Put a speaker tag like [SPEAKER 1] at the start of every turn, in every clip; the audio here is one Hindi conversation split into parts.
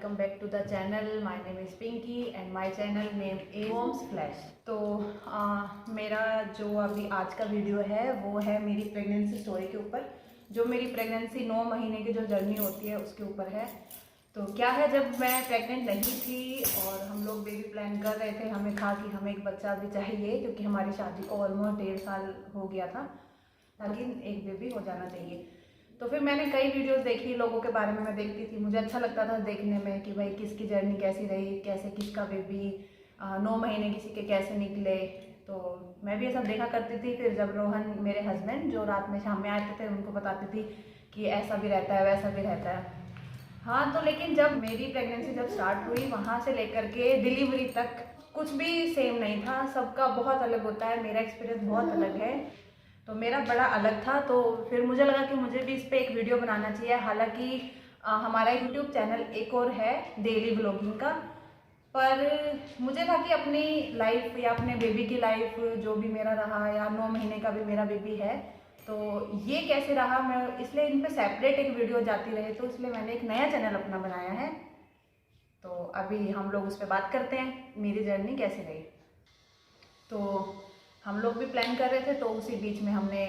[SPEAKER 1] welcome back to the channel. My name is Pinky and my channel name is Homes Flash. तो मेरा जो अभी आज का वीडियो है वो है मेरी प्रेगनेंसी स्टोरी के ऊपर, जो मेरी प्रेगनेंसी 9 महीने की जो जर्नी होती है उसके ऊपर है। तो क्या है, जब मैं प्रेग्नेंट नहीं थी और हम लोग बेबी प्लान कर रहे थे, हमें था कि हमें एक बच्चा भी चाहिए क्योंकि हमारी शादी को ऑलमोस्ट 1.5 साल हो गया था, ताकि एक बेबी हो जाना चाहिए। तो फिर मैंने कई वीडियोस देखी, लोगों के बारे में मैं देखती थी, मुझे अच्छा लगता था देखने में कि भाई किसकी जर्नी कैसी रही, कैसे किसका बेबी 9 महीने किसी के कैसे निकले। तो मैं भी ये सब देखा करती थी। फिर जब रोहन मेरे हस्बैंड जो रात में शाम में आते थे उनको बताती थी कि ऐसा भी रहता है वैसा भी रहता है। हाँ, तो लेकिन जब मेरी प्रेगनेंसी जब स्टार्ट हुई वहाँ से लेकर के डिलीवरी तक कुछ भी सेम नहीं था, सबका बहुत अलग होता है। मेरा एक्सपीरियंस बहुत अलग है, तो मेरा बड़ा अलग था। तो फिर मुझे लगा कि मुझे भी इस पर एक वीडियो बनाना चाहिए। हालांकि हमारा यूट्यूब चैनल एक और है डेली व्लॉगिंग का, पर मुझे था कि अपनी लाइफ या अपने बेबी की लाइफ जो भी मेरा रहा, या 9 महीने का भी मेरा बेबी है, तो ये कैसे रहा, मैं इसलिए इन पर सेपरेट एक वीडियो जाती रहे, तो इसलिए मैंने एक नया चैनल अपना बनाया है। तो अभी हम लोग उस पर बात करते हैं मेरी जर्नी कैसी रही। तो हम लोग भी प्लान कर रहे थे, तो उसी बीच में हमने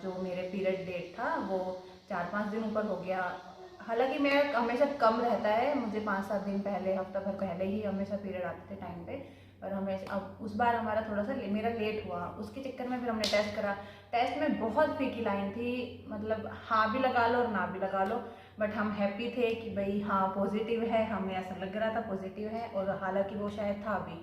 [SPEAKER 1] जो मेरे पीरियड डेट था वो 4-5 दिन ऊपर हो गया। हालांकि मेरा हमेशा कम रहता है, मुझे 5-7 दिन पहले, हफ्ता भर पहले ही हमेशा पीरियड आते थे टाइम पे। और हमें अब उस बार हमारा थोड़ा सा मेरा लेट हुआ, उसके चक्कर में फिर हमने टेस्ट करा। टेस्ट में बहुत फीकी लाइन थी, मतलब हाँ भी लगा लो और ना भी लगा लो, बट हम हैप्पी थे कि भाई हाँ पॉजिटिव है, हमें ऐसा लग रहा था पॉजिटिव है, और हालांकि वो शायद था भी।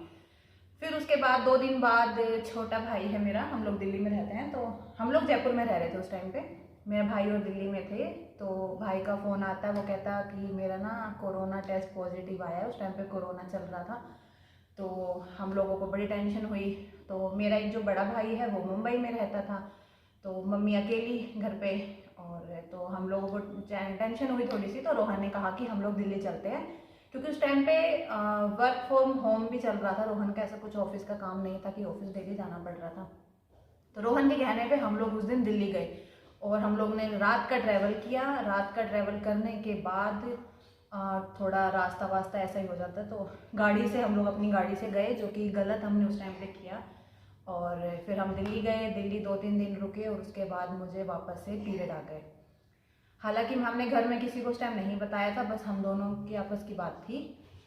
[SPEAKER 1] फिर उसके बाद 2 दिन बाद छोटा भाई है मेरा, हम लोग दिल्ली में रहते हैं, तो हम लोग जयपुर में रह रहे थे उस टाइम पे, मेरा भाई और दिल्ली में थे। तो भाई का फ़ोन आता है, वो कहता कि मेरा ना कोरोना टेस्ट पॉजिटिव आया है। उस टाइम पे कोरोना चल रहा था, तो हम लोगों को बड़ी टेंशन हुई। तो मेरा एक जो बड़ा भाई है वो मुंबई में रहता था, तो मम्मी अकेली घर पे, और तो हम लोगों को टेंशन हुई थोड़ी सी। तो रोहन ने कहा कि हम लोग दिल्ली चलते हैं, क्योंकि उस टाइम पे वर्क फ्रॉम होम भी चल रहा था। रोहन का ऐसा कुछ ऑफिस का काम नहीं था कि ऑफिस डेली जाना पड़ रहा था। तो रोहन के कहने पे हम लोग उस दिन दिल्ली गए, और हम लोग ने रात का ट्रैवल किया। रात का ट्रैवल करने के बाद थोड़ा रास्ता वास्ता ऐसा ही हो जाता, तो गाड़ी से हम लोग अपनी गाड़ी से गए, जो कि गलत हमने उस टाइम पे किया। और फिर हम दिल्ली गए, दिल्ली 2-3 दिन रुके, और उसके बाद मुझे वापस से पीरियड आ गए। हालांकि हमने घर में किसी को उस टाइम नहीं बताया था, बस हम दोनों की आपस की बात थी।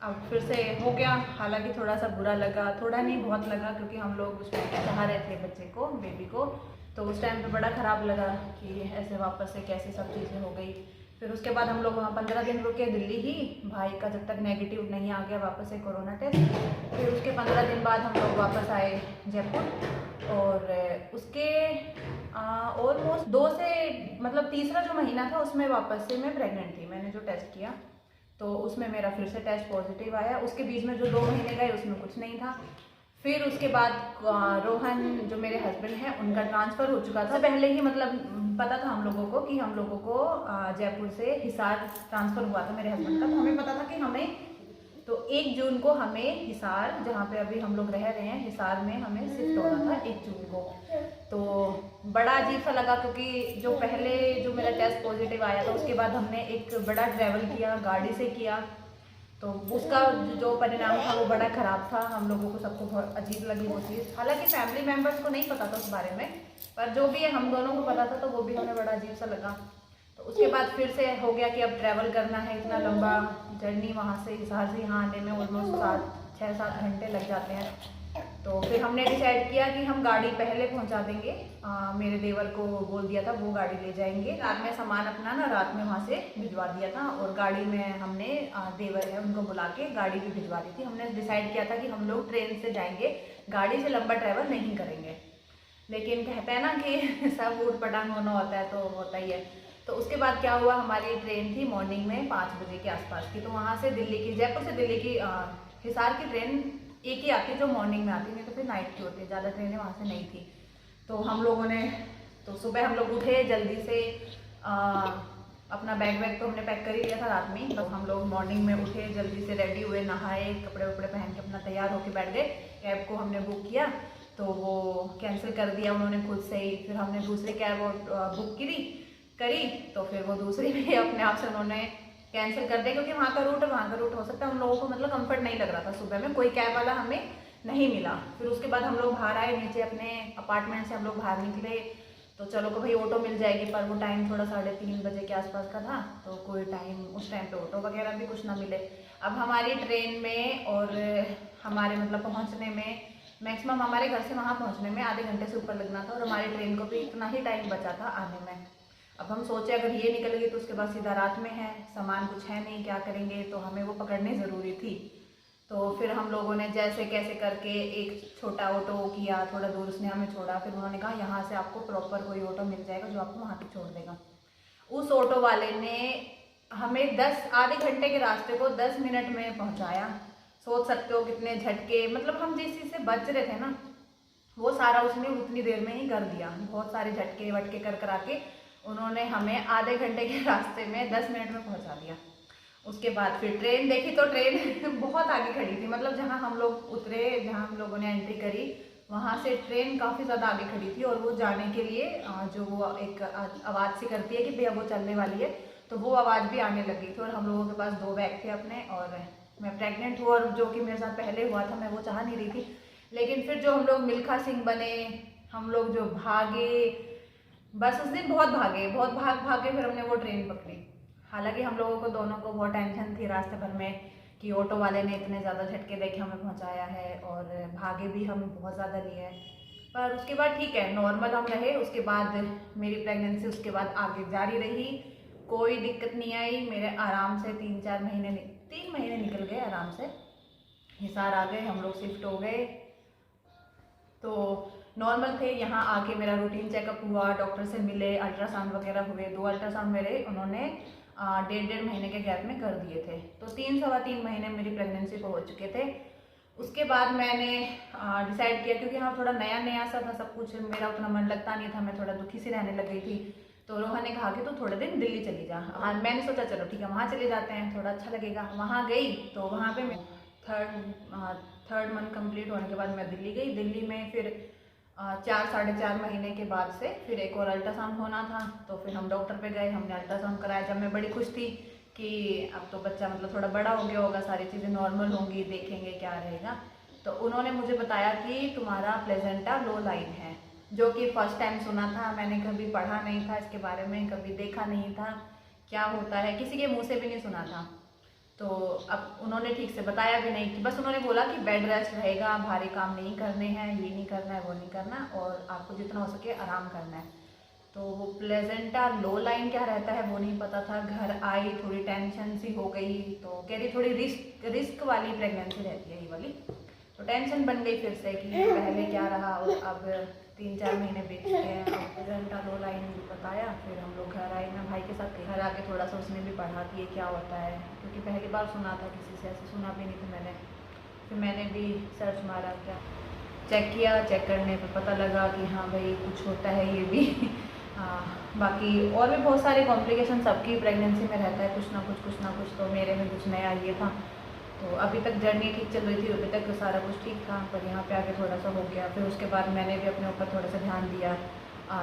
[SPEAKER 1] अब फिर से हो गया, हालांकि थोड़ा सा बुरा लगा, थोड़ा नहीं बहुत लगा, क्योंकि हम लोग उस टाइम चाह रहे थे बच्चे को, बेबी को। तो उस टाइम पे बड़ा ख़राब लगा कि ऐसे वापस से कैसे सब चीज़ें हो गई। फिर उसके बाद हम लोग वहाँ 15 दिन रुके दिल्ली ही, भाई का जब तक नेगेटिव नहीं आ गया वापस से कोरोना टेस्ट। फिर उसके 15 दिन बाद हम लोग वापस आए जयपुर, और उसके ऑलमोस्ट 2 से मतलब तीसरा जो महीना था उसमें वापस से मैं प्रेग्नेंट थी। मैंने जो टेस्ट किया तो उसमें मेरा फिर से टेस्ट पॉजिटिव आया। उसके बीच में जो 2 महीने गए उसमें कुछ नहीं था। फिर उसके बाद रोहन जो मेरे हस्बैंड हैं उनका ट्रांसफ़र हो चुका था पहले ही, मतलब पता था हम लोगों को कि हम लोगों को जयपुर से हिसार ट्रांसफ़र हुआ था मेरे हस्बैंड का। तो हमें पता था कि हमें, तो 1 जून को हमें हिसार, जहाँ पे अभी हम लोग रह रहे हैं हिसार में, हमें शिफ्ट होना था 1 जून को। तो बड़ा अजीब सा लगा, क्योंकि जो पहले जो मेरा टेस्ट पॉजिटिव आया था उसके बाद हमने एक बड़ा ट्रैवल किया, गाड़ी से किया, तो उसका जो परिणाम था वो बड़ा ख़राब था। हम लोगों को सबको बहुत अजीब लगी वो चीज़। हालांकि फैमिली मेम्बर्स को नहीं पता था उस बारे में, पर जो भी है हम दोनों को पता था, तो वो भी हमें बड़ा अजीब सा लगा। तो उसके बाद फिर से हो गया कि अब ट्रैवल करना है, इतना लंबा जर्नी वहाँ से हिसार से यहाँ आने में ऑलमोस्ट 6-7 घंटे लग जाते हैं। तो फिर हमने डिसाइड किया कि हम गाड़ी पहले पहुँचा देंगे। मेरे देवर को बोल दिया था वो गाड़ी ले जाएंगे। रात में सामान अपना ना रात में वहाँ से भिजवा दिया था, और गाड़ी में हमने देवर है उनको बुला के गाड़ी भी भिजवा दी थी। हमने डिसाइड किया था कि हम लोग ट्रेन से जाएंगे, गाड़ी से लंबा ट्रैवल नहीं करेंगे। लेकिन कहते हैं ना कि सब ऊट पटांग होना होता है, तो होता ही है। तो उसके बाद क्या हुआ, हमारी ट्रेन थी मॉर्निंग में 5 बजे के आसपास की। तो वहाँ से दिल्ली की, जयपुर से दिल्ली की हिसार की ट्रेन एक ही आती है जो मॉर्निंग में आती, नहीं तो फिर नाइट की होती है, ज़्यादा ट्रेनें वहाँ से नहीं थी। तो हम लोगों ने, तो सुबह हम लोग उठे जल्दी से, अपना बैग वैग तो हमने पैक कर ही लिया था रात में। तो हम लोग मॉर्निंग में उठे, जल्दी से रेडी हुए, नहाए, कपड़े वपड़े पहन के अपना तैयार होके बैठ गए। कैब को हमने बुक किया, तो वो कैंसिल कर दिया उन्होंने खुद से ही। फिर हमने दूसरी कैब बुक करी, तो फिर वो दूसरी भी अपने आप से उन्होंने कैंसिल कर दिया, क्योंकि वहाँ का रूट हो सकता है। हम लोगों को मतलब कंफर्ट नहीं लग रहा था सुबह में, कोई कैब वाला हमें नहीं मिला। फिर उसके बाद हम लोग बाहर आए नीचे, अपने अपार्टमेंट से हम लोग बाहर निकले, तो चलो को भाई ऑटो मिल जाएगी, पर वो टाइम थोड़ा 3:30 बजे के आसपास का था, तो कोई टाइम उस टाइम पे ऑटो वगैरह भी कुछ ना मिले। अब हमारी ट्रेन में और हमारे मतलब पहुंचने में मैक्सिमम हमारे घर से वहाँ पहुँचने में आधे घंटे से ऊपर लगना था, और हमारी ट्रेन को भी इतना ही टाइम बचा था आने में। अब हम सोचे अगर ये निकल गई तो उसके बाद सीधा रात में है, सामान कुछ है नहीं, क्या करेंगे, तो हमें वो पकड़नी ज़रूरी थी। तो फिर हम लोगों ने जैसे कैसे करके एक छोटा ऑटो किया, थोड़ा दूर उसने हमें छोड़ा, फिर उन्होंने कहा यहाँ से आपको प्रॉपर कोई ऑटो मिल जाएगा जो आपको वहाँ तक छोड़ देगा। उस ऑटो वाले ने हमें आधे घंटे के रास्ते को 10 मिनट में पहुँचाया। सोच सकते हो कितने झटके, मतलब हम जिस चीज़ से बच रहे थे ना, वो सारा उसने उतनी देर में ही कर दिया। बहुत सारे झटके वटके कर करा के उन्होंने हमें आधे घंटे के रास्ते में 10 मिनट में पहुँचा दिया। उसके बाद फिर ट्रेन देखी तो ट्रेन बहुत आगे खड़ी थी, मतलब जहाँ हम लोग उतरे, जहाँ हम लोगों ने एंट्री करी, वहाँ से ट्रेन काफ़ी ज़्यादा आगे खड़ी थी। और वो जाने के लिए जो वो एक आवाज़ सी करती है कि भैया वो चलने वाली है, तो वो आवाज़ भी आने लगी थी। और हम लोगों के पास 2 बैग थे अपने, और मैं प्रेग्नेंट हूँ, और जो कि मेरे साथ पहले हुआ था, मैं वो चाह नहीं रही थी। लेकिन फिर जो हम लोग मिल्खा सिंह बने, हम लोग जो भागे, बस उस दिन बहुत भागे, बहुत भाग के फिर हमने वो ट्रेन पकड़ी। हालांकि हम लोगों को दोनों को बहुत टेंशन थी रास्ते भर में कि ऑटो वाले ने इतने ज़्यादा झटके देके हमें पहुंचाया है, और भागे भी हम बहुत ज़्यादा लिए, पर उसके बाद ठीक है, नॉर्मल हम रहे। उसके बाद मेरी प्रेगनेंसी उसके बाद आगे जारी रही, कोई दिक्कत नहीं आई। मेरे आराम से 3 महीने निकल गए आराम से, हिसार आ गए, हम लोग शिफ्ट हो गए, तो नॉर्मल थे। यहाँ आके मेरा रूटीन चेकअप हुआ, डॉक्टर से मिले, अल्ट्रासाउंड वगैरह हुए। 2 अल्ट्रासाउंड मेरे उन्होंने 1.5 महीने के गैप में कर दिए थे, तो 3-3.25 महीने मेरी प्रेगनेंसी को हो चुके थे। उसके बाद मैंने डिसाइड किया, क्योंकि हाँ थोड़ा नया सा था सब कुछ, मेरा उतना मन लगता नहीं था, मैं थोड़ा दुखी सी रहने लग गई थी। तो रोहन ने कहा कि तो थोड़े दिन दिल्ली चली जा। हाँ, मैंने सोचा चलो ठीक है वहाँ चले जाते हैं, थोड़ा अच्छा लगेगा। वहाँ गई तो वहाँ पे मैं थर्ड मंथ कंप्लीट होने के बाद मैं दिल्ली गई। दिल्ली में फिर 4-4.5 महीने के बाद से फिर एक और अल्ट्रासाउंड होना था, तो फिर हम डॉक्टर पे गए, हमने अल्ट्रासाउंड कराया। जब मैं बड़ी खुश थी कि अब तो बच्चा मतलब थोड़ा बड़ा हो गया होगा, सारी चीज़ें नॉर्मल होंगी, देखेंगे क्या रहेगा, तो उन्होंने मुझे बताया कि तुम्हारा प्लेजेंटा लो लाइन है, जो कि फर्स्ट टाइम सुना था। मैंने कभी पढ़ा नहीं था इसके बारे में, कभी देखा नहीं था क्या होता है, किसी के मुँह से भी नहीं सुना था। तो अब उन्होंने ठीक से बताया भी नहीं, कि बस उन्होंने बोला कि बेड रेस्ट रहेगा, भारी काम नहीं करने हैं, ये नहीं करना है, वो नहीं करना, और आपको जितना हो सके आराम करना है। तो वो प्लेजेंटा लो लाइन क्या रहता है वो नहीं पता था। घर आई थोड़ी टेंशन सी हो गई, तो कह रही थोड़ी रिस्क वाली प्रेगनेंसी रहती है ये वाली, तो टेंशन बन गई फिर से कि पहले क्या रहा, और अब 3-4 महीने बीत चुके हैं। अब प्लेजेंटा लो लाइन बताया, फिर हम लोग घर आए, मैं भाई के साथ घर आके थोड़ा सा उसने भी पढ़ा कि ये क्या होता है, क्योंकि पहली बार सुना था, किसी से ऐसे सुना भी नहीं था मैंने। फिर मैंने भी सर्च मारा, क्या चेक किया, चेक करने पे पता लगा कि हाँ भाई कुछ होता है ये भी। हाँ, बाकी और भी बहुत सारे कॉम्प्लिकेशन सबकी प्रेगनेंसी में रहता है, कुछ ना कुछ, तो मेरे में कुछ नया ये था। तो अभी तक जर्नी ठीक चल रही थी, अभी तक सारा कुछ ठीक था, पर यहाँ पे आके थोड़ा सा हो गया। फिर उसके बाद मैंने भी अपने ऊपर थोड़ा सा ध्यान दिया,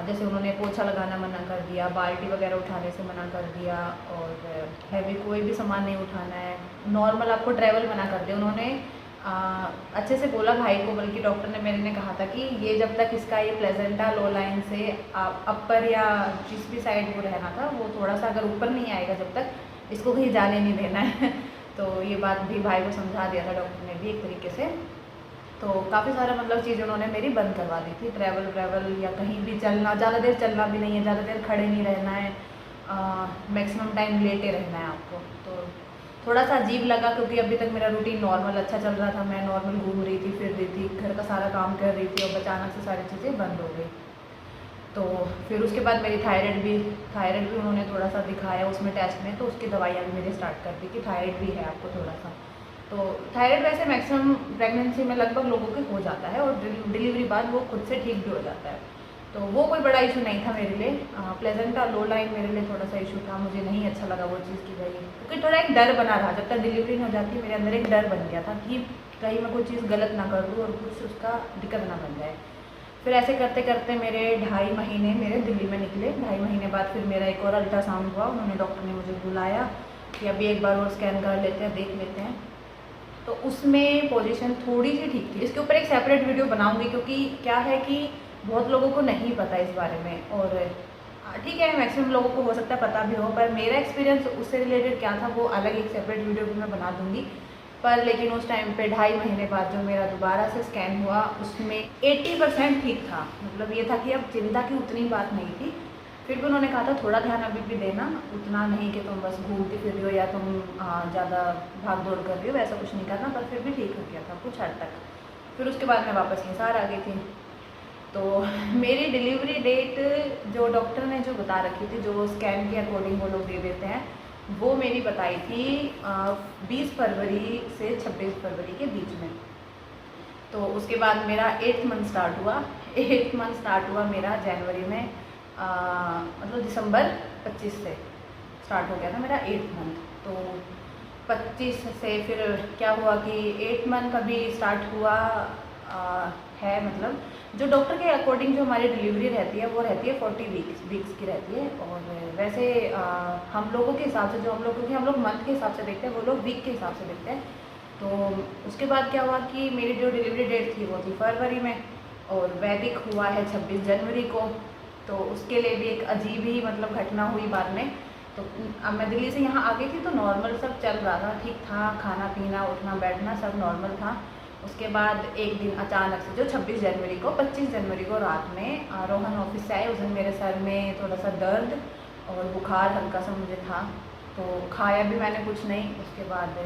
[SPEAKER 1] जैसे उन्होंने पोछा लगाना मना कर दिया, बाल्टी वगैरह उठाने से मना कर दिया, और हैवी कोई भी सामान नहीं उठाना है, नॉर्मल आपको ट्रैवल मना कर दिया उन्होंने। अच्छे से बोला भाई को, बल्कि डॉक्टर ने मेरे ने कहा था कि ये जब तक इसका ये प्लेजेंटा लो लाइन से अपर या जिस भी साइड वो रहना था, वो थोड़ा सा अगर ऊपर नहीं आएगा, जब तक इसको कहीं जाने नहीं देना है। तो ये बात भी भाई को समझा दिया था डॉक्टर ने भी एक तरीके से। तो काफ़ी सारा मतलब चीज़ उन्होंने मेरी बंद करवा दी थी, ट्रैवल या कहीं भी चलना, ज़्यादा देर चलना भी नहीं है, ज़्यादा देर खड़े नहीं रहना है, मैक्सिमम टाइम लेटे रहना है आपको। तो थोड़ा सा अजीब लगा, क्योंकि अभी तक मेरा रूटीन नॉर्मल अच्छा चल रहा था, मैं नॉर्मल घूम रही थी, फिर रही थी, घर का सारा काम कर रही थी, और अचानक से सारी चीज़ें बंद हो गई। तो फिर उसके बाद मेरी थायराइड भी उन्होंने थोड़ा सा दिखाया उसमें टेस्ट में, तो उसकी दवाइयाँ भी मेरी स्टार्ट कर दी कि थायराइड भी है आपको थोड़ा सा। तो थायराइड वैसे मैक्सिमम प्रेगनेंसी में लगभग लोगों के हो जाता है, और डिलीवरी बाद वो खुद से ठीक भी हो जाता है, तो वो कोई बड़ा इशू नहीं था मेरे लिए। प्लेजेंटा लो लाइन मेरे लिए थोड़ा सा इशू था, मुझे नहीं अच्छा लगा वो चीज़ की वजह, क्योंकि थोड़ा एक डर बना रहा, जब तक डिलीवरी नहीं हो जाती मेरे अंदर एक डर बन गया था कि कहीं मैं कोई चीज़ गलत ना कर दूँ और कुछ उसका दिक्कत ना बन जाए। फिर ऐसे करते करते मेरे 2.5 महीने मेरे दिल्ली में निकले। 2.5 महीने बाद फिर मेरा एक और अल्ट्रासाउंड हुआ, उन्होंने डॉक्टर ने मुझे बुलाया, कि अभी एक बार और स्कैन कर लेते हैं, देख लेते हैं। तो उसमें पोजीशन थोड़ी सी ठीक थी। इसके ऊपर एक सेपरेट वीडियो बनाऊंगी, क्योंकि क्या है कि बहुत लोगों को नहीं पता इस बारे में। और ठीक है, मैक्सिमम लोगों को हो सकता है पता भी हो, पर मेरा एक्सपीरियंस उससे रिलेटेड क्या था वो अलग एक सेपरेट वीडियो भी मैं बना दूंगी। पर लेकिन उस टाइम पे 2.5 महीने बाद जो मेरा दोबारा से स्कैन हुआ उसमें 80% ठीक था। मतलब ये था कि अब चिंता की उतनी बात नहीं थी। फिर भी उन्होंने कहा था थोड़ा ध्यान अभी भी देना, उतना नहीं कि तुम बस घूमती फिर रही हो या तुम ज़्यादा भाग दौड़ कर रही हो, वैसा कुछ नहीं करना। पर फिर भी ठीक हो गया था कुछ हद तक। फिर उसके बाद मैं वापस हिसार आ गई थी। तो मेरी डिलीवरी डेट जो डॉक्टर ने जो बता रखी थी, जो स्कैन के अकॉर्डिंग वो लोग दे देते हैं, वो मेरी बताई थी 20 फरवरी से 26 फरवरी के बीच में। तो उसके बाद मेरा 8th मंथ स्टार्ट हुआ। 8th मंथ स्टार्ट हुआ मेरा जनवरी में, मतलब दिसंबर 25 से स्टार्ट हो गया था मेरा 8th मंथ। तो 25 से फिर क्या हुआ कि 8th मंथ अभी स्टार्ट हुआ है। मतलब जो डॉक्टर के अकॉर्डिंग जो हमारी डिलीवरी रहती है वो रहती है 40 वीक्स की रहती है। और वैसे हम लोगों के हिसाब से जो हम लोग, क्योंकि हम लोग मंथ के हिसाब से देखते हैं, वो लोग वीक के हिसाब से देखते हैं। तो उसके बाद क्या हुआ कि मेरी जो डिलीवरी डेट थी वो थी फरवरी में, और वैदिक हुआ है 26 जनवरी को। तो उसके लिए भी एक अजीब ही मतलब घटना हुई बाद में। तो अब मैं दिल्ली से यहाँ आ गई थी तो नॉर्मल सब चल रहा था, ठीक था, खाना पीना उठना बैठना सब नॉर्मल था। उसके बाद एक दिन अचानक से जो 26 जनवरी को 25 जनवरी को रात में रोहन ऑफिस से आए। उस दिन मेरे सर में थोड़ा सा दर्द और बुखार हल्का सा मुझे था। तो खाया भी मैंने कुछ नहीं। उसके बाद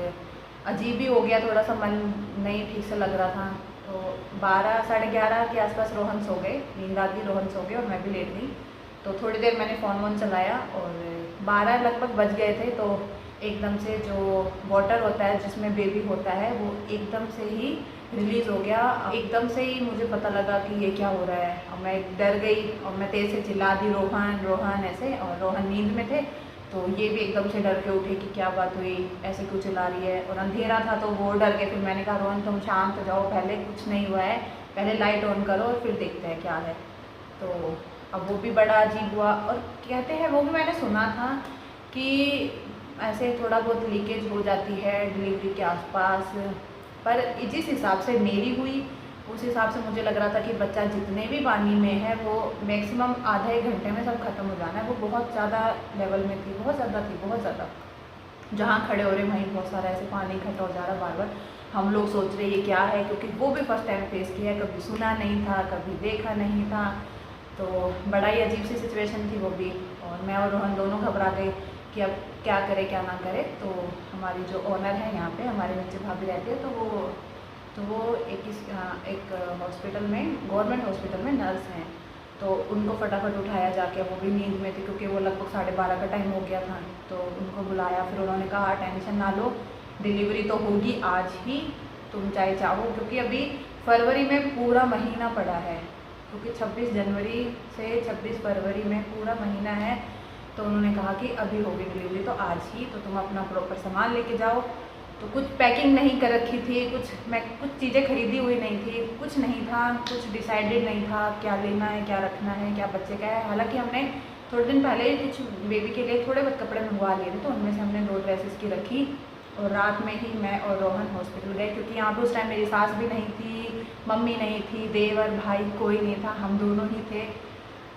[SPEAKER 1] अजीब ही हो गया, थोड़ा सा मन नहीं ठीक से लग रहा था। तो 12 साढ़े 11 के आसपास रोहन सो गए, नींद आ गई, रोहन सो गए और मैं भी लेट गई। तो थोड़ी देर मैंने फ़ोन वोन चलाया और 12 लगभग बज गए थे। तो एकदम से जो वाटर होता है जिसमें बेबी होता है वो एकदम से ही रिलीज़ हो गया। एकदम से ही मुझे पता लगा कि ये क्या हो रहा है, और मैं डर गई और मैं तेज़ से चिल्ला दी रोहन रोहन ऐसे। और रोहन नींद में थे तो ये भी एकदम से डर के उठे कि क्या बात हुई, ऐसे क्यों चिल्ला रही है। और अंधेरा था तो वो डर के, फिर मैंने कहा रोहन तुम शांत हो जाओ, पहले कुछ नहीं हुआ है, पहले लाइट ऑन करो और फिर देखते हैं क्या है। तो अब वो भी बड़ा अजीब हुआ। और कहते हैं, वो भी मैंने सुना था कि ऐसे थोड़ा बहुत लीकेज हो जाती है डिलीवरी के आसपास। पर जिस हिसाब से मेरी हुई उस हिसाब से मुझे लग रहा था कि बच्चा जितने भी पानी में है वो मैक्सिमम आधा एक घंटे में सब खत्म हो जाना है। वो बहुत ज़्यादा लेवल में थी, बहुत ज़्यादा थी, बहुत ज़्यादा। जहाँ खड़े हो रहे वहीं बहुत सारा ऐसे पानी इकट्ठा हो जा रहा बार बार। हम लोग सोच रहे ये क्या है, क्योंकि वो भी फर्स्ट टाइम फेस किया है, कभी सुना नहीं था, कभी देखा नहीं था। तो बड़ा ही अजीब सी सिचुएशन थी वो भी। और मैं और रोहन दोनों घबरा गए कि अब क्या करे क्या ना करे। तो हमारी जो ओनर है यहाँ पे, हमारे नीचे भाभी रहती है, तो वो एक हॉस्पिटल में, गवर्नमेंट हॉस्पिटल में नर्स हैं। तो उनको फटाफट उठाया जाके, वो भी नींद में थे क्योंकि वो लगभग 12:30 का टाइम हो गया था। तो उनको बुलाया, फिर उन्होंने कहा टेंशन ना लो, डिलीवरी तो होगी आज ही, तुम चाहे चाहो, क्योंकि अभी फरवरी में पूरा महीना पड़ा है, क्योंकि 26 जनवरी से 26 फरवरी में पूरा महीना है। तो उन्होंने कहा कि अभी होगी डिलीवरी तो आज ही, तो तुम अपना प्रॉपर सामान लेके जाओ। तो कुछ पैकिंग नहीं कर रखी थी, कुछ चीज़ें खरीदी हुई नहीं थी, कुछ नहीं था, कुछ डिसाइडेड नहीं था क्या लेना है, क्या रखना है, क्या बच्चे का है। हालांकि हमने थोड़े दिन पहले ही कुछ बेबी के लिए थोड़े बहुत कपड़े मंगवा लिए थे, तो उनमें से हमने 2 ड्रेसेस की रखी। और रात में ही मैं और रोहन हॉस्पिटल गए, क्योंकि यहाँ पे उस टाइम मेरी सास भी नहीं थी, मम्मी नहीं थी, देवर भाई कोई नहीं था, हम दोनों ही थे।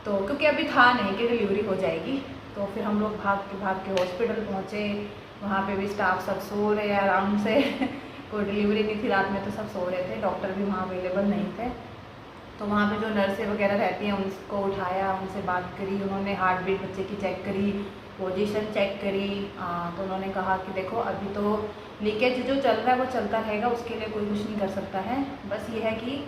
[SPEAKER 1] तो क्योंकि अभी था नहीं कि डिलीवरी हो जाएगी, तो फिर हम लोग भाग के हॉस्पिटल पहुँचे। वहाँ पे भी स्टाफ सब सो रहे आराम से कोई डिलीवरी नहीं थी रात में, तो सब सो रहे थे, डॉक्टर भी वहाँ अवेलेबल नहीं थे। तो वहाँ पे जो नर्सें वगैरह रहती हैं उनको उठाया, उनसे बात करी, उन्होंने हार्ट बीट बच्चे की चेक करी, पोजीशन चेक करी। तो उन्होंने कहा कि देखो अभी तो लीकेज जो चल रहा है वो चलता रहेगा, उसके लिए कोई कुछ नहीं कर सकता है। बस ये है कि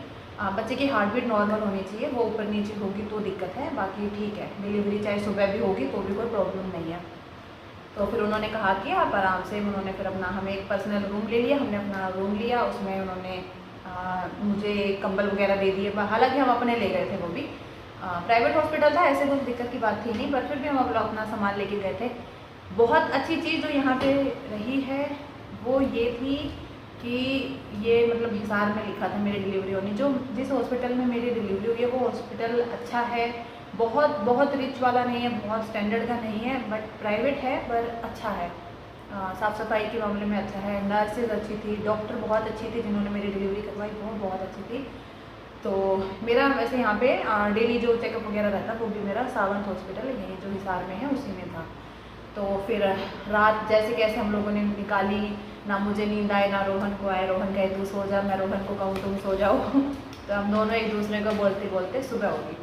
[SPEAKER 1] बच्चे की हार्ट बीट नॉर्मल होनी चाहिए, वो ऊपर नीचे होगी तो दिक्कत है, बाकी ठीक है, डिलीवरी चाहे सुबह भी होगी तो भी कोई प्रॉब्लम नहीं है। तो फिर उन्होंने कहा कि आप आराम से, उन्होंने फिर अपना हमें एक पर्सनल रूम ले लिया, हमने अपना रूम लिया, उसमें उन्होंने मुझे कंबल वगैरह दे दिए। हालांकि हम अपने ले गए थे, वो भी प्राइवेट हॉस्पिटल था, ऐसे कुछ दिक्कत की बात थी नहीं, पर फिर भी हम अपना सामान लेके गए थे। बहुत अच्छी चीज़ जो यहाँ पे रही है वो ये थी कि ये मतलब हिसार में लिखा था मेरी डिलीवरी होनी, जो जिस हॉस्पिटल में मेरी डिलीवरी हुई है वो हॉस्पिटल अच्छा है, बहुत रिच वाला नहीं है, बहुत स्टैंडर्ड का नहीं है, बट प्राइवेट है पर अच्छा है। साफ़ सफाई के मामले में अच्छा है, नर्सेज अच्छी थी, डॉक्टर बहुत अच्छी थी जिन्होंने मेरी डिलीवरी करवाई, वो बहुत अच्छी थी। तो मेरा वैसे यहाँ पे डेली जो चेकअप वगैरह रहता वो भी मेरा सावंत हॉस्पिटल यही जो हिसार में है उसी में था। तो फिर रात जैसे कैसे हम लोगों ने निकाली, ना मुझे नींद आए ना रोहन को आए। रोहन कहे तू सो जा, मैं रोहन को कहूँ तुम सो जाओ तो हम दोनों एक दूसरे को बोलते बोलते सुबह होगी।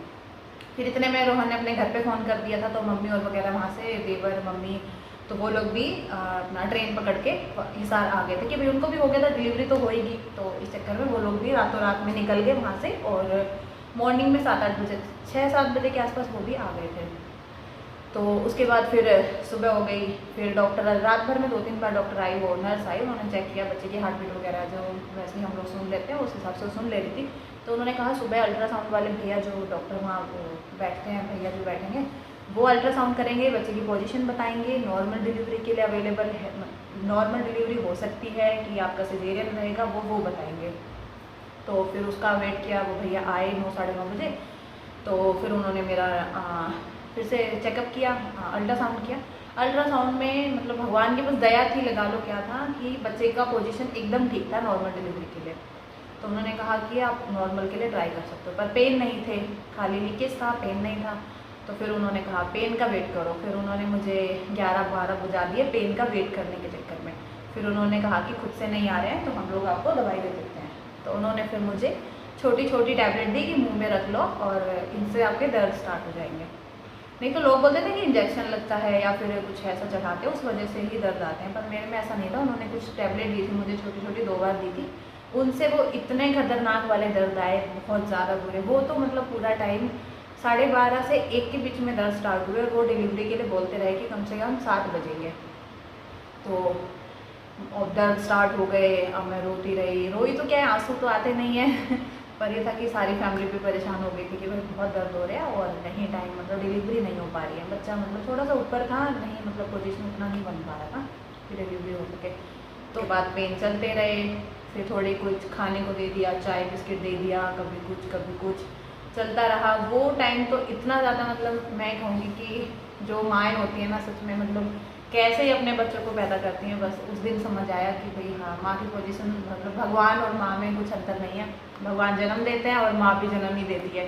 [SPEAKER 1] फिर इतने में रोहन ने अपने घर पे फ़ोन कर दिया था, तो मम्मी और वगैरह वहाँ से देवर मम्मी तो वो लोग भी अपना ट्रेन पकड़ के हिसार आ गए थे कि भाई उनको भी हो गया था, डिलीवरी तो होएगी। तो इस चक्कर में वो लोग भी रातों रात में निकल गए वहाँ से और मॉर्निंग में 7-8 बजे 6-7 बजे के आसपास वो भी आ गए थे। तो उसके बाद फिर सुबह हो गई। फिर डॉक्टर रात भर में 2-3 बार डॉक्टर आई, वो नर्स आई, उन्होंने चेक किया बच्चे की हार्ट बीट वगैरह जो वैसे ही हम लोग सुन लेते हैं उस हिसाब से सुन ले रही थी। तो उन्होंने कहा सुबह अल्ट्रासाउंड वाले भैया जो डॉक्टर वहाँ बैठते हैं, भैया जो बैठेंगे वो अल्ट्रासाउंड करेंगे, बच्चे की पोजीशन बताएंगे, नॉर्मल डिलीवरी के लिए अवेलेबल है, नॉर्मल डिलीवरी हो सकती है कि आपका सिजेरियन रहेगा वो बताएंगे। तो फिर उसका वेट किया, वो भैया आए 9-9:30 बजे। तो फिर उन्होंने मेरा फिर से चेकअप किया, अल्ट्रासाउंड किया। अल्ट्रासाउंड में मतलब भगवान की बस दया थी, लगा लो क्या था कि बच्चे का पोजीशन एकदम ठीक था नॉर्मल डिलीवरी के लिए। तो उन्होंने कहा कि आप नॉर्मल के लिए ट्राई कर सकते हो, पर पेन नहीं थे, खाली लीकेज था, पेन नहीं था। तो फिर उन्होंने कहा पेन का वेट करो। फिर उन्होंने मुझे 11-12 बजा दिए पेन का वेट करने के चक्कर में। फिर उन्होंने कहा कि खुद से नहीं आ रहे हैं तो हम लोग आपको दवाई दे देते हैं। तो उन्होंने फिर मुझे छोटी छोटी टैबलेट दी कि मुंह में रख लो और इनसे आपके दर्द स्टार्ट हो जाएंगे। नहीं तो लोग बोलते थे कि इंजेक्शन लगता है या फिर कुछ ऐसा चढ़ाते हैं उस वजह से ही दर्द आते हैं, पर मेरे में ऐसा नहीं था। उन्होंने कुछ टैबलेट दी थी मुझे, छोटी छोटी 2 बार दी थी, उनसे वो इतने खतरनाक वाले दर्द आए, बहुत ज़्यादा बुरे। वो तो मतलब पूरा टाइम 12:30 से 1 के बीच में दर्द स्टार्ट हुए और वो डिलीवरी के लिए बोलते रहे कि कम से कम 7 बजेंगे। तो अब दर्द स्टार्ट हो गए, अब मैं रोती रही। रोई तो क्या है, आंसू तो आते नहीं है पर ये था कि सारी फैमिली भी परेशान हो गई थी कि भाई बहुत दर्द हो रहा है और नहीं टाइम मतलब डिलीवरी नहीं हो पा रही है। बच्चा मतलब थोड़ा सा ऊपर था, नहीं मतलब पोजीशन उतना नहीं बन पा रहा था कि डिलीवरी हो सके। तो बाद पेन चलते रहे। फिर थोड़ी कुछ खाने को दे दिया, चाय बिस्किट दे दिया, कभी कुछ चलता रहा। वो टाइम तो इतना ज़्यादा मतलब मैं कहूँगी कि जो माएँ होती हैं ना सच में मतलब कैसे ही अपने बच्चों को पैदा करती हैं, बस उस दिन समझ आया कि भाई हाँ माँ की पोजीशन मतलब भगवान और माँ में कुछ अंतर नहीं है। भगवान जन्म देते हैं और माँ भी जन्म ही देती है।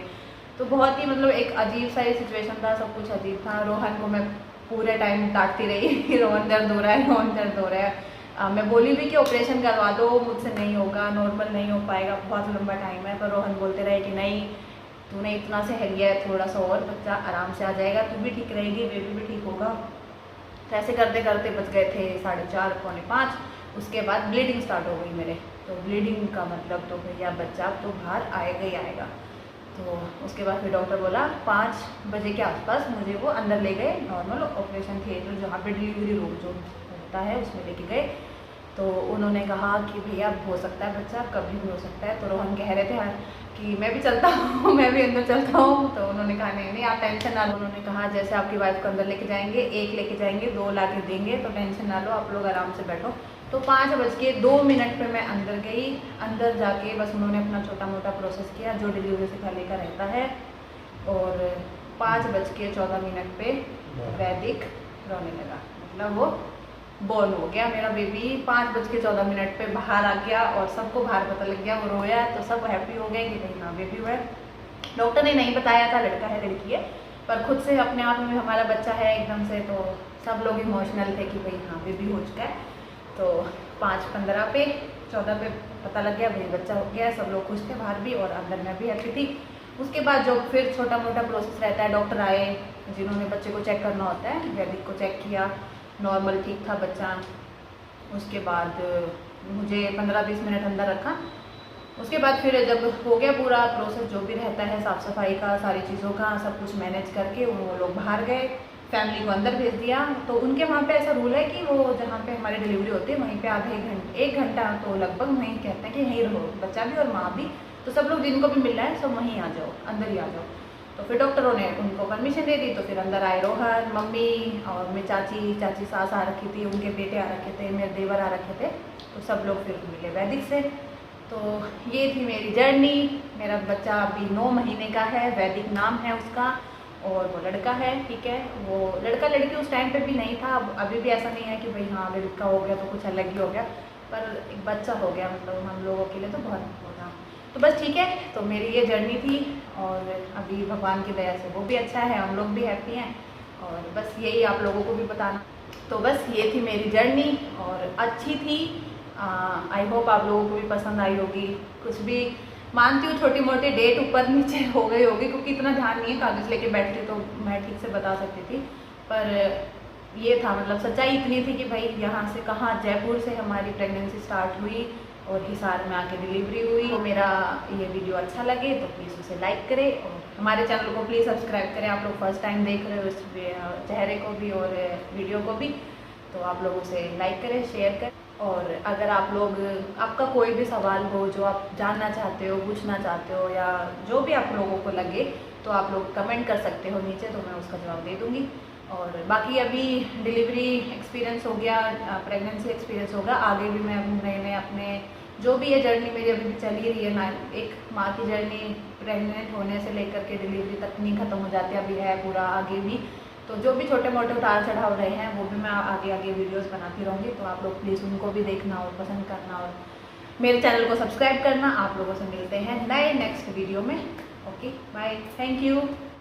[SPEAKER 1] तो बहुत ही मतलब एक अजीब सा ही सिचुएशन था, सब कुछ अजीब था। रोहन को मैं पूरे टाइम डांटती रही रोहन दर्द हो रहा है, रोहन दर्द हो रहा है। मैं बोली भी कि ऑपरेशन करवा दो, मुझसे नहीं होगा, नॉर्मल नहीं हो पाएगा, बहुत लंबा टाइम है। पर रोहन बोलते रहे कि नहीं तूने इतना से हिल गया है, थोड़ा सा और बच्चा आराम से आ जाएगा, तू भी ठीक रहेगी, बेबी भी ठीक होगा। तो ऐसे करते करते बच गए थे 4:30-4:45। उसके बाद ब्लीडिंग स्टार्ट हो गई मेरे। तो ब्लीडिंग का मतलब तो भैया बच्चा तो बाहर आएगा ही आएगा। तो उसके बाद फिर डॉक्टर बोला 5 बजे के आसपास मुझे वो अंदर ले गए, नॉर्मल ऑपरेशन थिएटर जहाँ पे डिलीवरी रूम जो होता है उसमें लेके गए। तो उन्होंने कहा कि भैया हो सकता है बच्चा कभी भी हो सकता है। तो रोहन कह रहे थे कि मैं भी चलता हूँ मैं भी अंदर चलता हूँ। तो उन्होंने कहा नहीं आप टेंशन ना लो। उन्होंने कहा जैसे आपकी वाइफ को अंदर लेके जाएंगे, 1 लेके जाएंगे, 2 ला के देंगे, तो टेंशन ना लो, आप लोग आराम से बैठो। तो 5:02 पे मैं अंदर गई। अंदर जाके बस उन्होंने अपना छोटा मोटा प्रोसेस किया जो डिलीवरी से पहले का रहता है। और 5:14 पे वैदिक रोने लगा, मतलब वो बॉर्न हो गया मेरा बेबी। 5:14 पे बाहर आ गया और सबको बाहर पता लग गया वो रोया, तो सब हैप्पी हो गए कि नहीं हाँ बेबी हुआ है। डॉक्टर ने नहीं बताया था लड़का है लड़की है, पर खुद से अपने आप में हमारा बच्चा है एकदम से, तो सब लोग इमोशनल थे कि भाई हाँ बेबी हो चुका है। तो 5:15 पे 14 पे पता लग गया भाई बच्चा हो गया। सब लोग खुश थे बाहर भी और अंदर मैं भी हैप्पी थी। उसके बाद जो फिर छोटा मोटा प्रोसेस रहता है, डॉक्टर आए जिन्होंने बच्चे को चेक करना होता है, वैदिक को चेक किया, नॉर्मल ठीक था बच्चा। उसके बाद मुझे 15-20 मिनट अंदर रखा। उसके बाद फिर जब हो गया पूरा प्रोसेस जो भी रहता है साफ़ सफाई का, सारी चीज़ों का सब कुछ मैनेज करके वो लोग बाहर गए, फैमिली को अंदर भेज दिया। तो उनके वहाँ पे ऐसा रूल है कि वो जहाँ पे हमारी डिलीवरी होती है वहीं पे आधे घंटे 1 घंटा तो लगभग वहीं कहते हैं कि यहीं रहो, बच्चा भी और माँ भी, तो सब लोग जिनको भी मिल रहा है सब वहीं आ जाओ, अंदर ही आ जाओ। तो फिर डॉक्टरों ने उनको परमिशन दे दी। तो फिर अंदर आए रोहन, मम्मी और मेरी चाची सास आ रखी थी, उनके बेटे आ रखे थे, मेरे देवर आ रखे थे। तो सब लोग फिर मिले वैदिक से। तो ये थी मेरी जर्नी। मेरा बच्चा अभी 9 महीने का है, वैदिक नाम है उसका। और वो लड़का है, ठीक है। वो लड़का लड़की उस टाइम पे भी नहीं था, अब अभी भी ऐसा नहीं है कि भाई हाँ लड़का हो गया तो कुछ अलग ही हो गया, पर एक बच्चा हो गया, मतलब हम लोगों के लिए तो बहुत होता। तो बस ठीक है, तो मेरी ये जर्नी थी और अभी भगवान की दया से वो भी अच्छा है, हम लोग भी हैप्पी हैं, और बस यही आप लोगों को भी बताना। तो बस ये थी मेरी जर्नी और अच्छी थी। आई होप आप लोगों को भी पसंद आई होगी। कुछ भी मानती हूँ छोटी मोटी डेट ऊपर नीचे हो गई होगी, क्योंकि इतना ध्यान नहीं है, कागज़ लेके बैठती तो मैं ठीक से बता सकती थी, पर ये था मतलब सच्चाई इतनी थी कि भाई यहाँ से कहाँ, जयपुर से हमारी प्रेगनेंसी स्टार्ट हुई और हिसार में आके डिलीवरी हुई। तो मेरा ये वीडियो अच्छा लगे तो प्लीज़ उसे लाइक करें और हमारे चैनल को प्लीज़ सब्सक्राइब करें। आप लोग फर्स्ट टाइम देख रहे हो इस चेहरे को भी और वीडियो को भी, तो आप लोग उसे लाइक करें, शेयर करें। और अगर आप लोग, आपका कोई भी सवाल हो जो आप जानना चाहते हो, पूछना चाहते हो, या जो भी आप लोगों को लगे, तो आप लोग कमेंट कर सकते हो नीचे, तो मैं उसका जवाब दे दूँगी। और बाकी अभी डिलीवरी एक्सपीरियंस हो गया, प्रेगनेंसी एक्सपीरियंस होगा, आगे भी मैं नए नए अपने जो भी ये जर्नी मेरी अभी भी चल ही रही है ना, एक माँ की जर्नी प्रेग्नेंट होने से लेकर के डिलीवरी तक नहीं ख़त्म हो जाती, अभी है पूरा आगे भी। तो जो भी छोटे मोटे उतार चढ़ाव रहे हैं वो भी मैं आगे आगे वीडियोस बनाती रहूँगी, तो आप लोग प्लीज़ उनको भी देखना और पसंद करना और मेरे चैनल को सब्सक्राइब करना। आप लोगों से मिलते हैं नए नेक्स्ट वीडियो में। Okay bye, thank you.